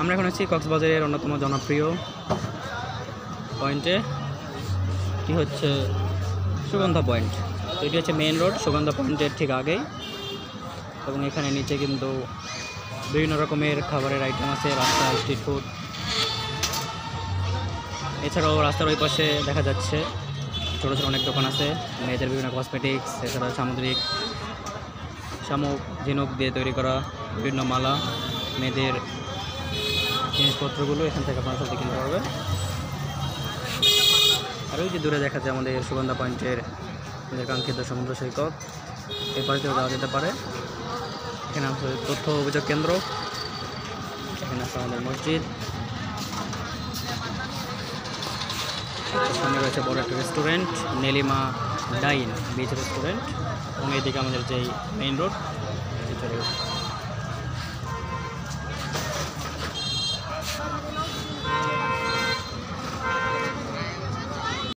আমরা এখন আছি কক্সবাজারের অন্যতম জনপ্রিয় পয়েন্টে, কি হচ্ছে সুগন্ধা পয়েন্ট। তো এটি হচ্ছে মেইন রোড সুগন্ধা পয়েন্টের ঠিক আগেই, এবং এখানে নিচে কিন্তু বিভিন্ন রকমের খাবারের আইটেম আছে, রাস্তা স্ট্রিট ফুড। এছাড়াও রাস্তার ওই পাশে দেখা যাচ্ছে ছোটো ছোটো অনেক দোকান আছে, মেয়েদের বিভিন্ন কসমেটিক্স, এছাড়া সামুদ্রিক শামুক ঝিনুক দিয়ে তৈরি করা বিভিন্ন মালা, মেয়েদের জিনিসপত্রগুলো এখান থেকে আপনারা সব কিনতে পারবেন। আর ওই যে দূরে দেখা যায় আমাদের সুগন্ধা পয়েন্টের আমাদের কাঙ্ক্ষিত সমুদ্র সৈকত, এই পাশ দিয়েও যাওয়া যেতে পারে। এখানে আছে তথ্য অভিযোগ কেন্দ্র, এখানে আছে আমাদের মসজিদ, সামনে রয়েছে বড় একটা রেস্টুরেন্ট নীলিমা ডাইন বিচ রেস্টুরেন্ট, এবং এইদিকে আমাদের যেই মেইন রোড চলে গেছে।